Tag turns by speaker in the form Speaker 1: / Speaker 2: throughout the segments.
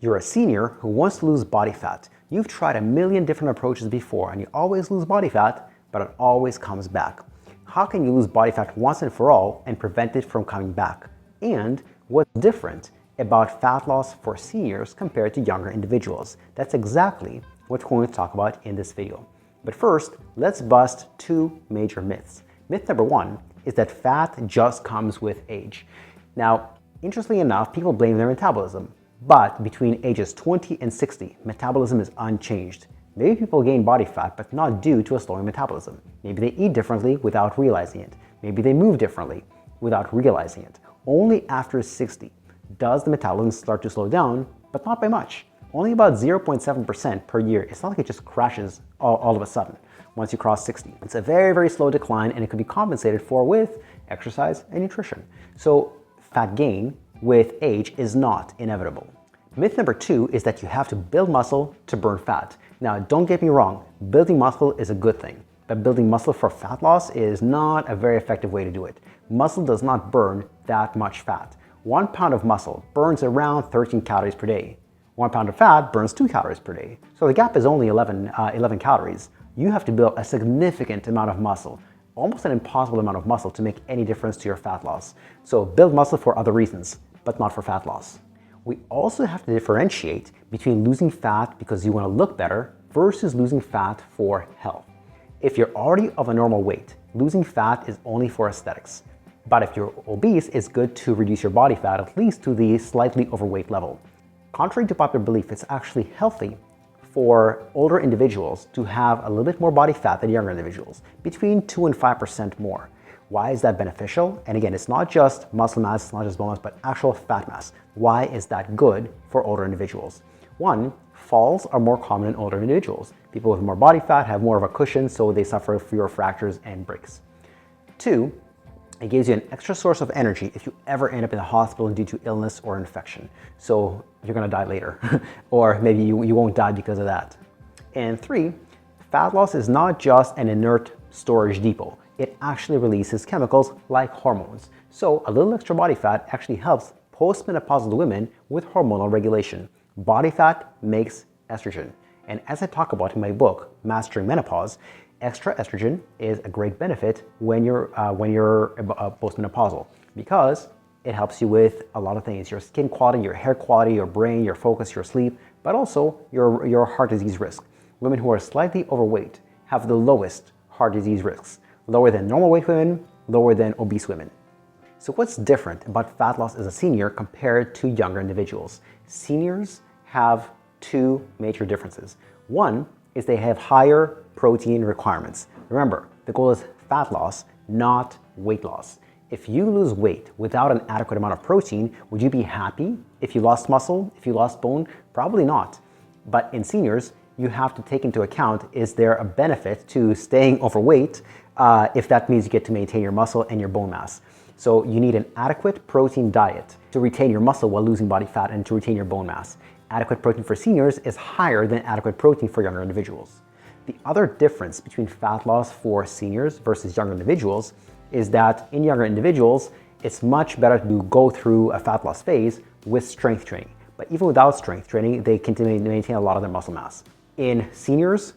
Speaker 1: You're a senior who wants to lose body fat. You've tried a million different approaches before and you always lose body fat, but it always comes back. How can you lose body fat once and for all and prevent it from coming back? And what's different about fat loss for seniors compared to younger individuals? That's exactly what we're going to talk about in this video. But first, let's bust two major myths. Myth number one is that fat just comes with age. Now, interestingly enough, people blame their metabolism, but between ages 20 and 60, metabolism is unchanged. Maybe people gain body fat, but not due to a slowing metabolism. Maybe they eat differently without realizing it. Maybe they move differently without realizing it. Only after 60 does the metabolism start to slow down, but not by much. Only about 0.7% per year. It's not like it just crashes all of a sudden once you cross 60. It's a very, very slow decline, and it can be compensated for with exercise and nutrition. So fat gain with age is not inevitable. Myth number two is that you have to build muscle to burn fat. Now, don't get me wrong, building muscle is a good thing, but building muscle for fat loss is not a very effective way to do it. Muscle does not burn that much fat. 1 pound of muscle burns around 13 calories per day. 1 pound of fat burns 2 calories per day. So the gap is only 11 calories. You have to build a significant amount of muscle, almost an impossible amount of muscle to make any difference to your fat loss. So build muscle for other reasons, but not for fat loss. We also have to differentiate between losing fat because you want to look better versus losing fat for health. If you're already of a normal weight, losing fat is only for aesthetics. But if you're obese, it's good to reduce your body fat at least to the slightly overweight level. Contrary to popular belief, it's actually healthy for older individuals to have a little bit more body fat than younger individuals, between 2 and 5% more. Why is that beneficial? And again, it's not just muscle mass, it's not just bone mass, but actual fat mass. Why is that good for older individuals? One, falls are more common in older individuals. People with more body fat have more of a cushion, so they suffer fewer fractures and breaks. Two, it gives you an extra source of energy if you ever end up in the hospital due to illness or infection. So you're gonna die later, or maybe you won't die because of that. And three, fat loss is not just an inert storage depot. It actually releases chemicals like hormones. So a little extra body fat actually helps postmenopausal women with hormonal regulation. Body fat makes estrogen. And as I talk about in my book, Mastering Menopause, extra estrogen is a great benefit when you're postmenopausal because it helps you with a lot of things: your skin quality, your hair quality, your brain, your focus, your sleep, but also your heart disease risk. Women who are slightly overweight have the lowest heart disease risks, lower than normal weight women, lower than obese women. So what's different about fat loss as a senior compared to younger individuals? Seniors have two major differences. One is they have higher protein requirements. Remember, the goal is fat loss, not weight loss. If you lose weight without an adequate amount of protein, would you be happy if you lost muscle, if you lost bone? Probably not. But in seniors, you have to take into account, is there a benefit to staying overweight if that means you get to maintain your muscle and your bone mass? So you need an adequate protein diet to retain your muscle while losing body fat and to retain your bone mass. Adequate protein for seniors is higher than adequate protein for younger individuals. The other difference between fat loss for seniors versus younger individuals is that in younger individuals, it's much better to go through a fat loss phase with strength training. But even without strength training, they continue to maintain a lot of their muscle mass. In seniors,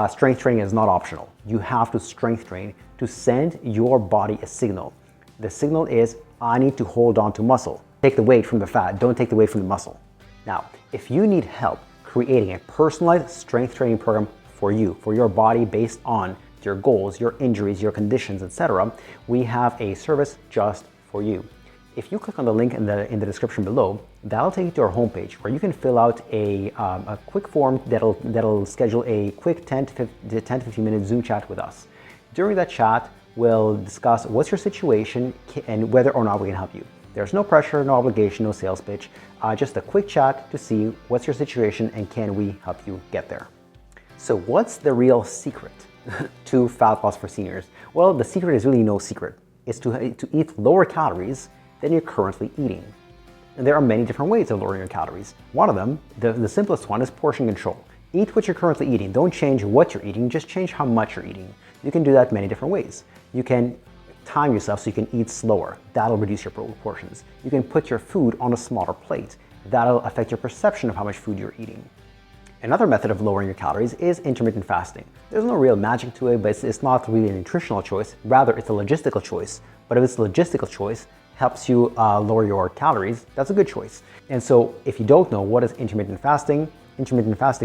Speaker 1: strength training is not optional. You have to strength train to send your body a signal. The signal is, I need to hold on to muscle. Take the weight from the fat, don't take the weight from the muscle. Now, if you need help creating a personalized strength training program for you, for your body based on your goals, your injuries, your conditions, etc., we have a service just for you. If you click on the link in the description below, that'll take you to our homepage where you can fill out a quick form that'll schedule a quick 10 to 15 minute Zoom chat with us. During that chat, we'll discuss what's your situation and whether or not we can help you. There's no pressure, no obligation, no sales pitch, just a quick chat to see what's your situation and can we help you get there. So what's the real secret to fat loss for seniors? Well, the secret is really no secret. It's to eat lower calories than you're currently eating. And there are many different ways of lowering your calories. One of them, the simplest one, is portion control. Eat what you're currently eating. Don't change what you're eating, just change how much you're eating. You can do that many different ways. You can time yourself so you can eat slower. That'll reduce your portions. You can put your food on a smaller plate. That'll affect your perception of how much food you're eating. Another method of lowering your calories is intermittent fasting. There's no real magic to it, but it's not really a nutritional choice. Rather, it's a logistical choice. But if it's a logistical choice, helps you lower your calories, that's a good choice. And so if you don't know what is intermittent fasting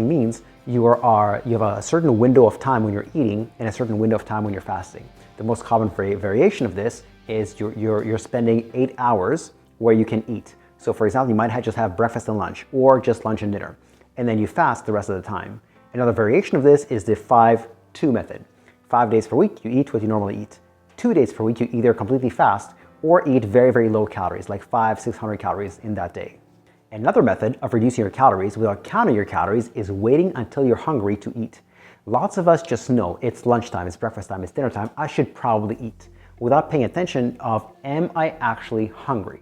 Speaker 1: means you have a certain window of time when you're eating and a certain window of time when you're fasting. The most common variation of this is you're spending 8 hours where you can eat. So for example, you might just have breakfast and lunch, or just lunch and dinner, and then you fast the rest of the time. Another variation of this is the 5-2 method. 5 days per week, you eat what you normally eat. 2 days per week, you either completely fast or eat very, very low calories, like 500-600 calories in that day. Another method of reducing your calories without counting your calories is waiting until you're hungry to eat. Lots of us just know it's lunchtime, it's breakfast time, it's dinner time, I should probably eat, without paying attention of, am I actually hungry?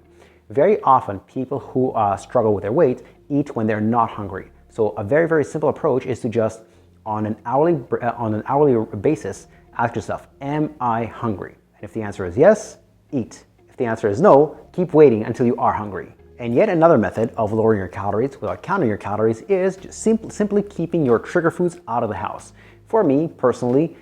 Speaker 1: Very often, people who struggle with their weight eat when they're not hungry. So a very, very simple approach is to just, on an hourly basis, ask yourself, am I hungry? And if the answer is yes, eat. If the answer is no, keep waiting until you are hungry. And yet another method of lowering your calories without counting your calories is just simply keeping your trigger foods out of the house. For me, personally,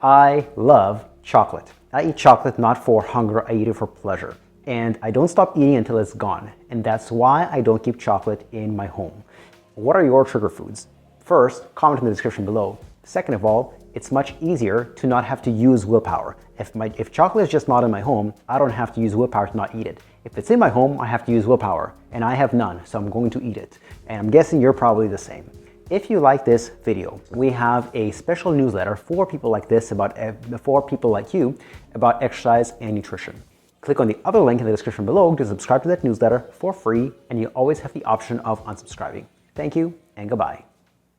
Speaker 1: I love chocolate. I eat chocolate not for hunger, I eat it for pleasure. And I don't stop eating until it's gone. And that's why I don't keep chocolate in my home. What are your trigger foods? First, comment in the description below. Second of all, it's much easier to not have to use willpower. If chocolate is just not in my home, I don't have to use willpower to not eat it. If it's in my home, I have to use willpower, and I have none, so I'm going to eat it. And I'm guessing you're probably the same. If you like this video, we have a special newsletter for people like this, for people like you, about exercise and nutrition. Click on the other link in the description below to subscribe to that newsletter for free, and you always have the option of unsubscribing. Thank you, and goodbye.